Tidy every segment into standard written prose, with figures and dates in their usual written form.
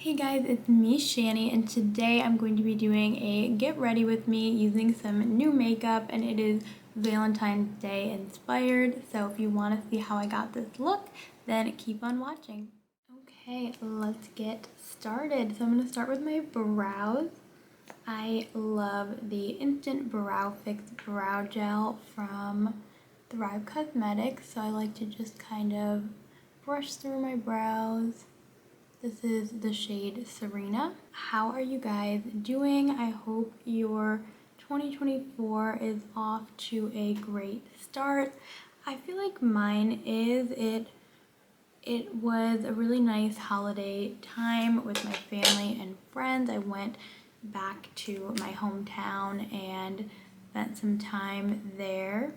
Hey guys, it's me, Shani, and today I'm going to be doing a get ready with me using some new makeup, and it is Valentine's Day inspired. So if you want to see how I got this look, then keep on watching. Okay, let's get started. So I'm going to start with my brows. I love the Instant Brow Fix Brow Gel from Thrive Cosmetics, so I like to just kind of brush through my brows. This is the shade Serena. How are you guys doing? I hope your 2024 is off to a great start. I feel like mine is. It was a really nice holiday time with my family and friends. I went back to my hometown and spent some time there.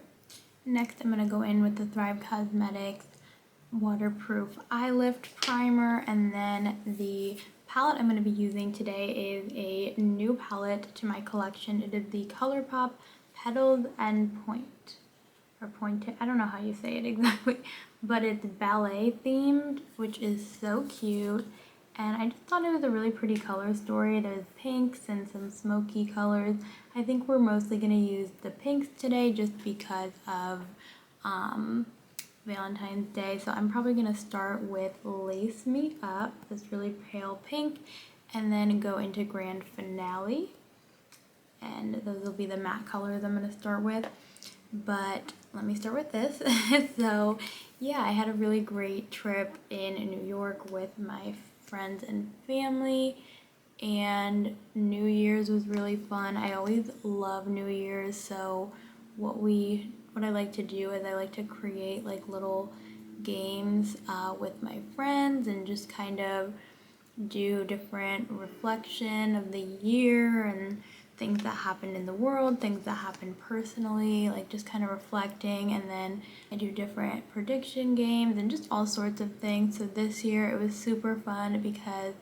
Next, I'm going to go in with the Thrive Cosmetics waterproof eye lift primer, and then the palette I'm going to be using today is a new palette to my collection. It is the ColourPop Petals and Point, or Pointed, I don't know how you say it exactly, but it's ballet themed, which is so cute, and I just thought it was a really pretty color story. There's pinks and some smoky colors. I think we're mostly going to use the pinks today just because of Valentine's Day. So I'm probably going to start with Lace Me Up, this really pale pink, and then go into Grand Finale. And those will be the matte colors I'm going to start with. But let me start with this. So yeah, I had a really great trip in New York with my friends and family, and New Year's was really fun. I always love New Year's, so what I like to do is I like to create like little games with my friends and just kind of do different reflection of the year and things that happened in the world, things that happened personally, like just kind of reflecting. And then I do different prediction games and just all sorts of things. So this year it was super fun because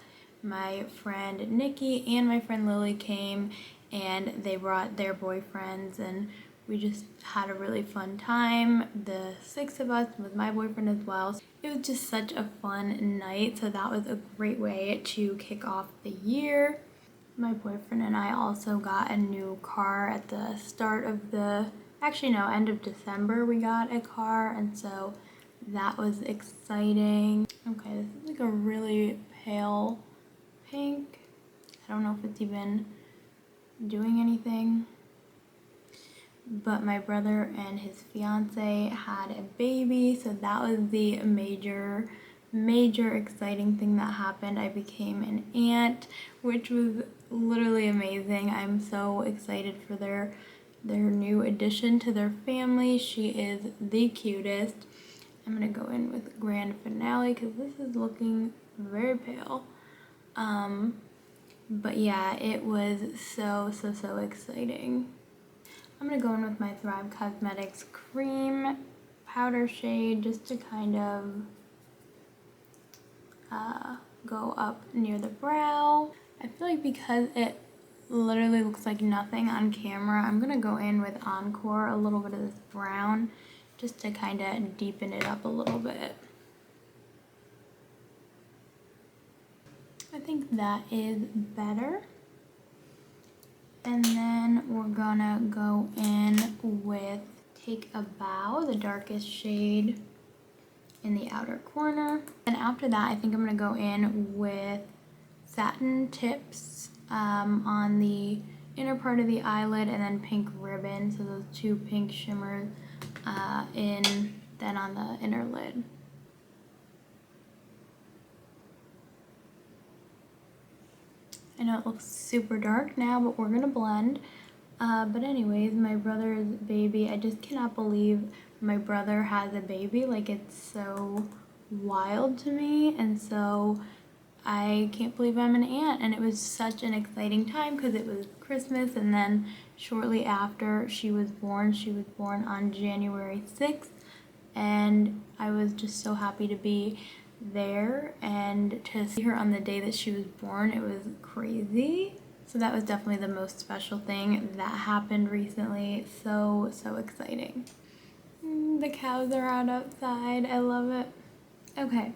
my friend Nikki and my friend Lily came, and they brought their boyfriends, and we just had a really fun time. The 6 of us with my boyfriend as well. It was just such a fun night, so that was a great way to kick off the year. My boyfriend and I also got a new car at the start of end of December we got a car, and so that was exciting. Okay, this is like a really pale pink. I don't know if it's even doing anything. But my brother and his fiance had a baby, so that was the major exciting thing that happened. I became an aunt, which was literally amazing. I'm so excited for their new addition to their family. She is the cutest. I'm gonna go in with Grand Finale because this is looking very pale. But yeah, it was so exciting. I'm going to go in with my Thrive Cosmetics cream powder shade just to kind of go up near the brow. I feel like because it literally looks like nothing on camera, I'm going to go in with Encore, a little bit of this brown, just to kind of deepen it up a little bit. I think that is better. And then we're gonna go in with Take a Bow, the darkest shade in the outer corner. And after that, I think I'm gonna go in with Satin Tips on the inner part of the eyelid, and then Pink Ribbon, so those two pink shimmers then on the inner lid. I know it looks super dark now, but we're gonna blend. But anyways, my brother's baby, I just cannot believe my brother has a baby. Like, it's so wild to me, and so I can't believe I'm an aunt. And it was such an exciting time because it was Christmas, and then shortly after she was born on January 6th, and I was just so happy to be there and to see her on the day that she was born. It was crazy. So that was definitely the most special thing that happened recently. So exciting. The cows are out outside. I love it. Okay,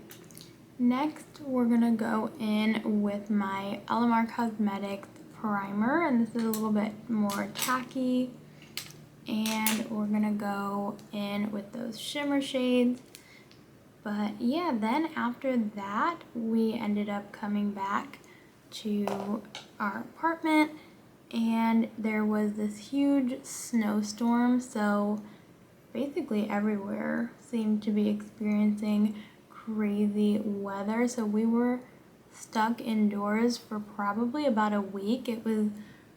Next, we're gonna go in with my LMR Cosmetics primer, and this is a little bit more tacky. And we're gonna go in with those shimmer shades. But yeah, then after that, we ended up coming back to our apartment, and there was this huge snowstorm, so basically everywhere seemed to be experiencing crazy weather. So we were stuck indoors for probably about a week. It was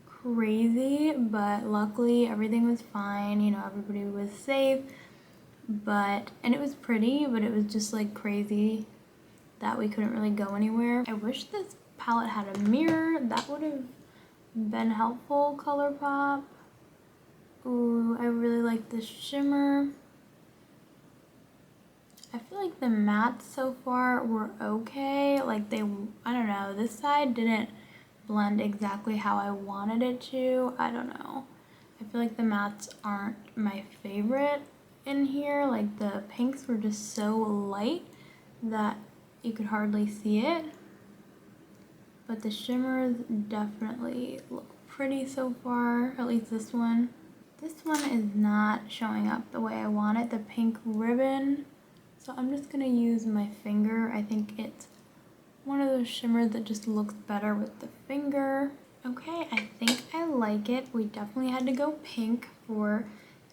crazy, but luckily everything was fine. You know, everybody was safe. And it was pretty, but it was just like crazy that we couldn't really go anywhere. I wish this palette had a mirror. That would have been helpful, ColourPop. Ooh, I really like the shimmer. I feel like the mattes so far were okay. Like I don't know, this side didn't blend exactly how I wanted it to. I don't know. I feel like the mattes aren't my favorite in here. Like the pinks were just so light that you could hardly see it. But the shimmers definitely look pretty so far, at least this one. This one is not showing up the way I want it, the pink ribbon. So I'm just gonna use my finger. I think it's one of those shimmers that just looks better with the finger. Okay, I think I like it. We definitely had to go pink for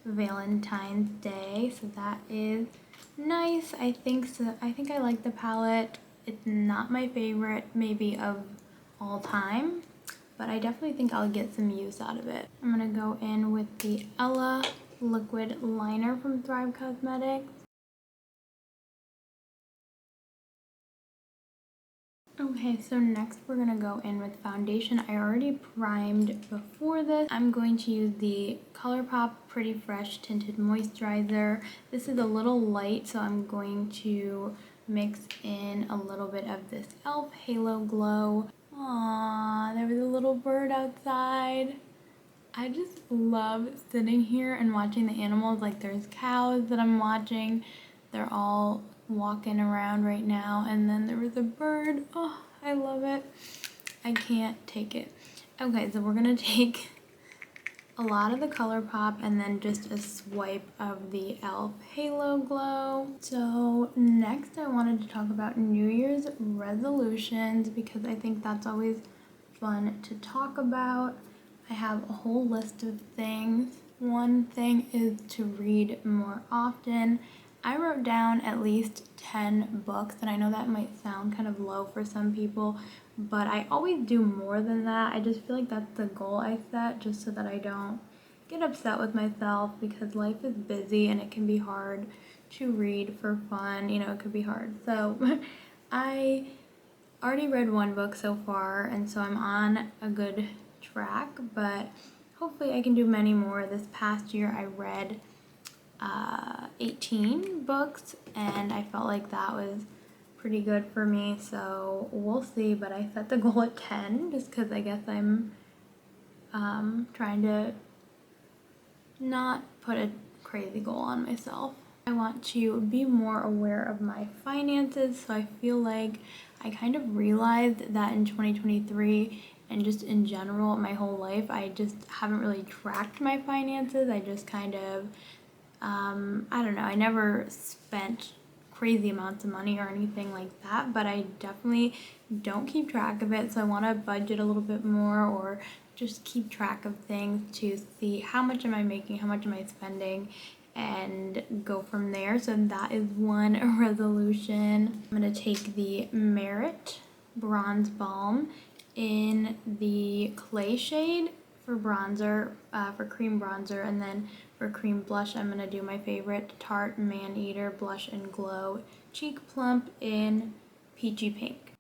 Valentine's Day, so that is nice. I think so. I think I like the palette. It's not my favorite, maybe of all time, but I definitely think I'll get some use out of it. I'm gonna go in with the Ella liquid liner from Thrive Cosmetics. Okay, so next we're gonna go in with foundation. I already primed before this. I'm going to use the ColourPop Pretty Fresh Tinted Moisturizer. This is a little light, so I'm going to mix in a little bit of this e.l.f. Halo Glow. Aww, there was a little bird outside. I just love sitting here and watching the animals. Like there's cows that I'm watching. They're all walking around right now, and then there was a bird. Oh, I love it. I can't take it. Okay, so we're gonna take a lot of the ColourPop and then just a swipe of the e.l.f. Halo Glow. So next I wanted to talk about New Year's resolutions because I think that's always fun to talk about. I have a whole list of things. One thing is to read more often. I wrote down at least 10 books, and I know that might sound kind of low for some people, but I always do more than that. I just feel like that's the goal I set, just so that I don't get upset with myself, because life is busy and it can be hard to read for fun. You know, it could be hard. So I already read one book so far, and so I'm on a good track, but hopefully I can do many more. This past year I read 18 books, and I felt like that was pretty good for me, so we'll see. But I set the goal at 10 just because I guess I'm trying to not put a crazy goal on myself. I want to be more aware of my finances, so I feel like I kind of realized that in 2023 and just in general my whole life I just haven't really tracked my finances. I just kind of I don't know, I never spent crazy amounts of money or anything like that, but I definitely don't keep track of it, so I want to budget a little bit more or just keep track of things to see how much am I making, how much am I spending, and go from there. So that is one resolution. I'm going to take the Merit Bronze Balm in the clay shade for bronzer, for cream bronzer, and then for cream blush I'm gonna do my favorite Tarte Maneater Blush and Glow Cheek Plump in Peachy Pink.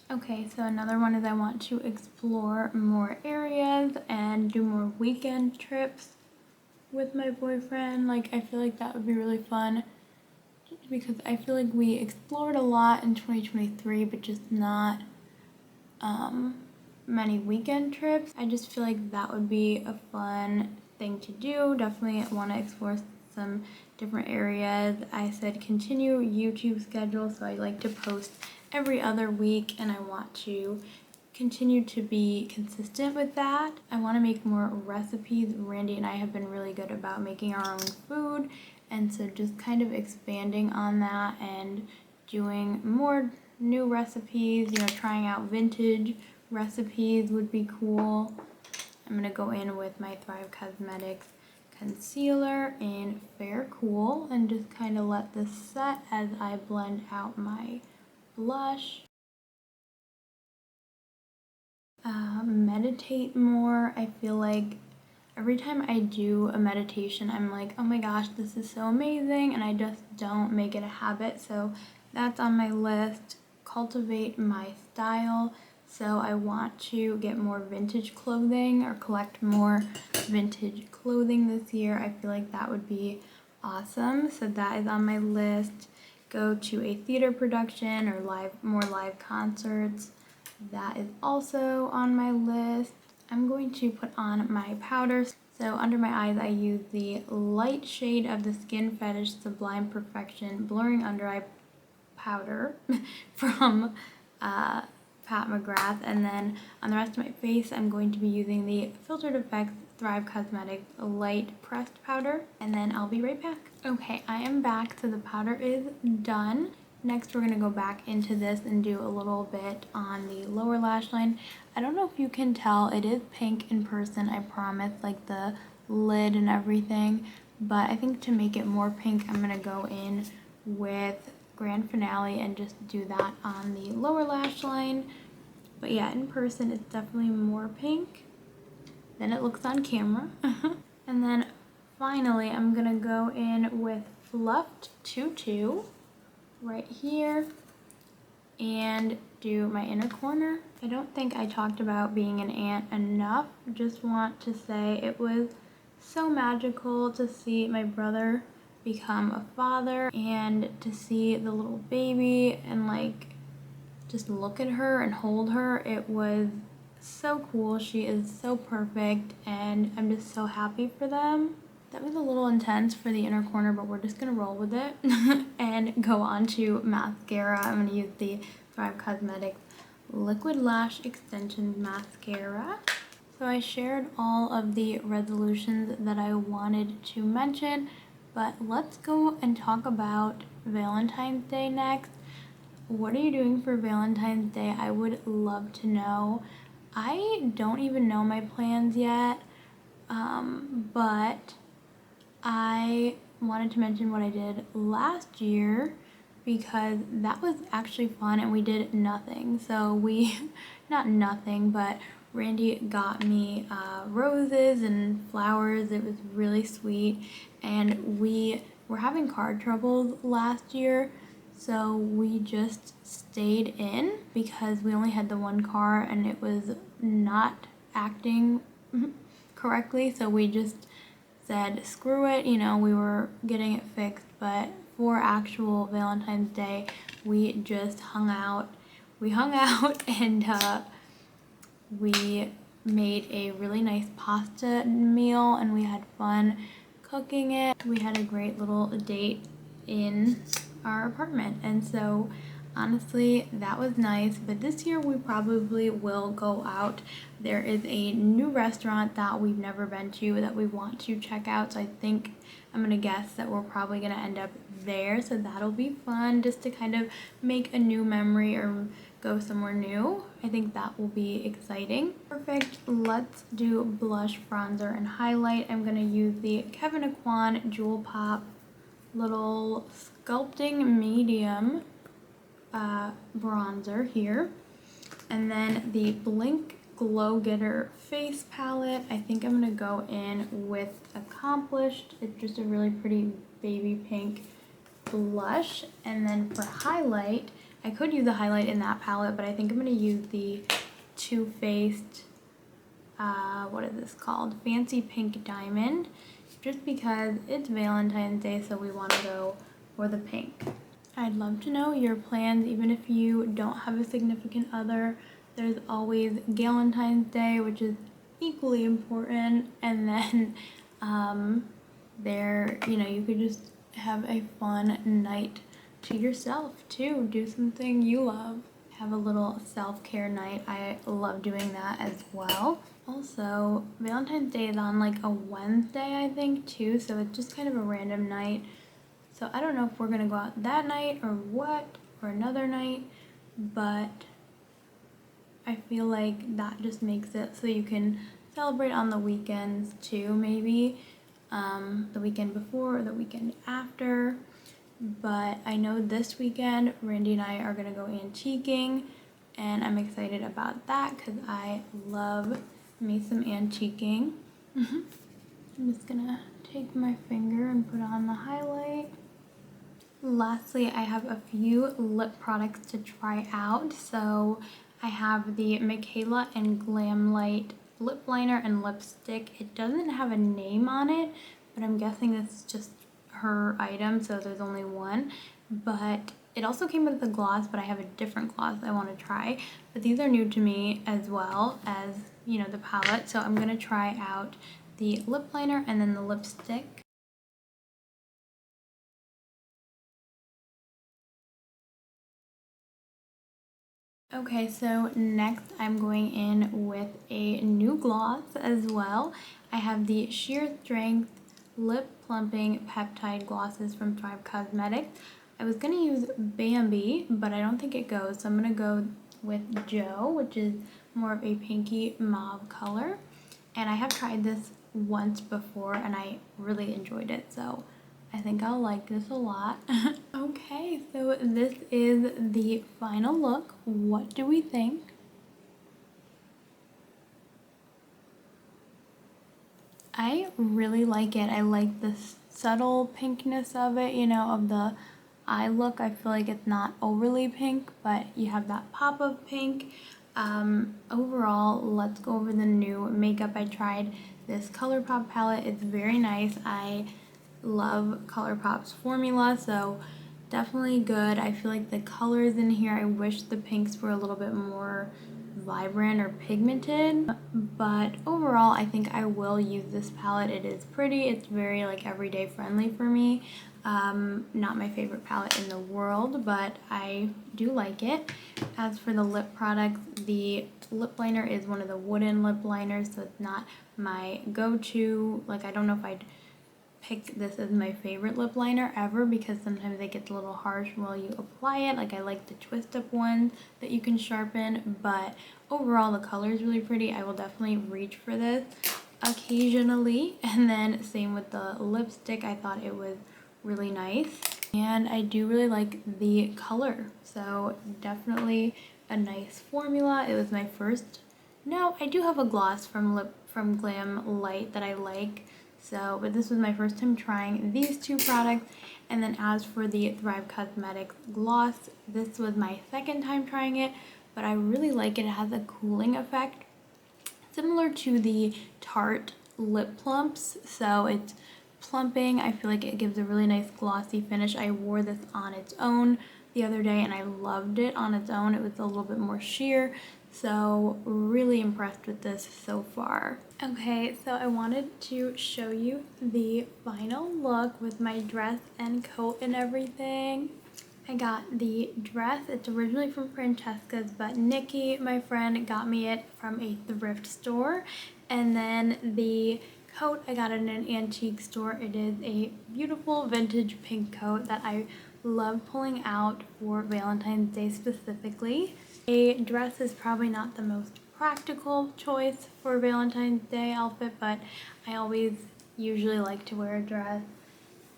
Okay, so another one is I want to explore more areas and do more weekend trips with my boyfriend. Like, I feel like that would be really fun, because I feel like we explored a lot in 2023, but just not many weekend trips. I just feel like that would be a fun thing to do. Definitely want to explore some different areas. I said continue YouTube schedule, so I like to post every other week, and I want to continue to be consistent with that. I want to make more recipes. Randy and I have been really good about making our own food, and so just kind of expanding on that and doing more new recipes, you know, trying out vintage recipes would be cool. I'm gonna go in with my Thrive Cosmetics concealer in Fair Cool and just kind of let this set as I blend out my blush. Meditate more. I feel like every time I do a meditation, I'm like, oh my gosh, this is so amazing, and I just don't make it a habit. So that's on my list. Cultivate my style. So I want to get more vintage clothing or collect more vintage clothing this year. I feel like that would be awesome. So that is on my list. Go to a theater production or more live concerts. That is also on my list. I'm going to put on my powder. So under my eyes, I use the light shade of the Skin Fetish Sublime Perfection Blurring Under Eye Powder from Pat McGrath. And then on the rest of my face, I'm going to be using the Filtered Effects Thrive Cosmetics Light Pressed Powder. And then I'll be right back. Okay, I am back. So the powder is done. Next, we're going to go back into this and do a little bit on the lower lash line. I don't know if you can tell, it is pink in person, I promise, like the lid and everything. But I think to make it more pink, I'm going to go in with Grand Finale and just do that on the lower lash line. But yeah, in person, it's definitely more pink than it looks on camera. And then finally, I'm going to go in with Fluffed Tutu right here and do my inner corner. I don't think I talked about being an aunt enough. Just want to say it was so magical to see my brother become a father and to see the little baby and like just look at her and hold her. It was so cool. She is so perfect and I'm just so happy for them. That was a little intense for the inner corner, but we're just gonna roll with it and go on to mascara. I'm gonna use the Thrive Cosmetics Liquid Lash Extension Mascara. So I shared all of the resolutions that I wanted to mention, but let's go and talk about Valentine's Day next. What are you doing for Valentine's Day? I would love to know. I don't even know my plans yet, but I wanted to mention what I did last year because that was actually fun and we did nothing. So not nothing, but Randy got me roses and flowers. It was really sweet. And we were having car troubles last year. So we just stayed in because we only had the one car and it was not acting correctly. So we just said, screw it, you know, we were getting it fixed, but for actual Valentine's Day, we just hung out. We hung out and we made a really nice pasta meal and we had fun cooking it. We had a great little date in our apartment, and so honestly, that was nice, but this year we probably will go out. There is a new restaurant that we've never been to that we want to check out, so I think I'm gonna guess that we're probably gonna end up there, so that'll be fun just to kind of make a new memory or go somewhere new. I think that will be exciting. Perfect, let's do blush, bronzer, and highlight. I'm gonna use the Kevyn Aucoin Jewel Pop little sculpting medium bronzer here, and then the Blink Glow Getter face palette. I think I'm gonna go in with Accomplished. It's just a really pretty baby pink blush, and then for highlight, I could use a highlight in that palette, but I think I'm gonna use the Too Faced what is this called, Fancy Pink Diamond, just because it's Valentine's Day, so we want to go for the pink. I'd love to know your plans, even if you don't have a significant other. There's always Galentine's Day, which is equally important, and then There, you know, you could just have a fun night to yourself too. Do something you love. Have a little self-care night. I love doing that as well. Also, Valentine's Day is on like a Wednesday, I think, too, so it's just kind of a random night. So I don't know if we're gonna go out that night or what, or another night, but I feel like that just makes it so you can celebrate on the weekends too, maybe the weekend before or the weekend after. But I know this weekend Randy and I are gonna go antiquing, and I'm excited about that because I love me some antiquing. I'm just gonna take my finger and put on the highlight. Lastly, I have a few lip products to try out. So I have the Michaela and Glam Light lip liner and lipstick. It doesn't have a name on it, but I'm guessing this is just her item, so there's only one. But it also came with a gloss, but I have a different gloss I want to try. But these are new to me as well as, you know, the palette. So I'm going to try out the lip liner and then the lipstick. Okay, so next I'm going in with a new gloss as well. I have the Sheer Strength Lip Plumping Peptide Glosses from Thrive Cosmetics. I was going to use Bambi, but I don't think it goes, so I'm going to go with Joe, which is more of a pinky mauve color. And I have tried this once before and I really enjoyed it, so I think I'll like this a lot. Okay, so this is the final look. What do we think? I really like it. I like the subtle pinkness of it, you know, of the eye look. I feel like it's not overly pink, but you have that pop of pink. Overall, let's go over the new makeup. I tried this ColourPop palette. It's very nice. I love ColourPop's formula, so definitely good. I feel like the colors in here, I wish the pinks were a little bit more vibrant or pigmented, but overall I think I will use this palette. It is pretty. It's very like everyday friendly for me. Not my favorite palette in the world, but I do like it. As for the lip products, the lip liner is one of the wooden lip liners, so it's not my go-to. Like, I don't know if I'd pick this as my favorite lip liner ever because sometimes it gets a little harsh while you apply it. Like, I like the twist up ones that you can sharpen, but overall the color is really pretty. I will definitely reach for this occasionally. And then same with the lipstick. I thought it was really nice and I do really like the color, so definitely a nice formula. It was my first, no, I do have a gloss from Glam Light that I like. So, but this was my first time trying these two products. And then as for the Thrive Cosmetics gloss, this was my second time trying it, but I really like it. It has a cooling effect, similar to the Tarte lip plumps. So it's plumping. I feel like it gives a really nice glossy finish. I wore this on its own the other day and I loved it on its own. It was a little bit more sheer. So really impressed with this so far. Okay, so I wanted to show you the final look with my dress and coat and everything. I got the dress. It's originally from Francesca's, but Nikki, my friend, got me it from a thrift store. And then the coat, I got it in an antique store. It is a beautiful vintage pink coat that I love pulling out for Valentine's Day specifically. A dress is probably not the most practical choice for Valentine's Day outfit, but I always usually like to wear a dress.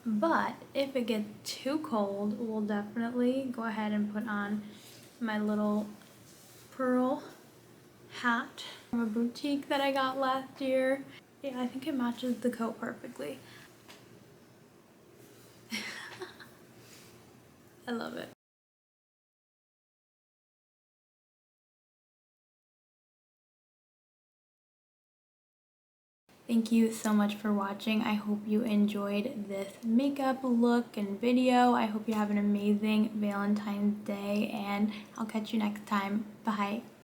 But if it gets too cold, we'll definitely go ahead and put on my little pearl hat from a boutique that I got last year. Yeah, I think it matches the coat perfectly. I love it. Thank you so much for watching. I hope you enjoyed this makeup look and video. I hope you have an amazing Valentine's Day and I'll catch you next time. Bye.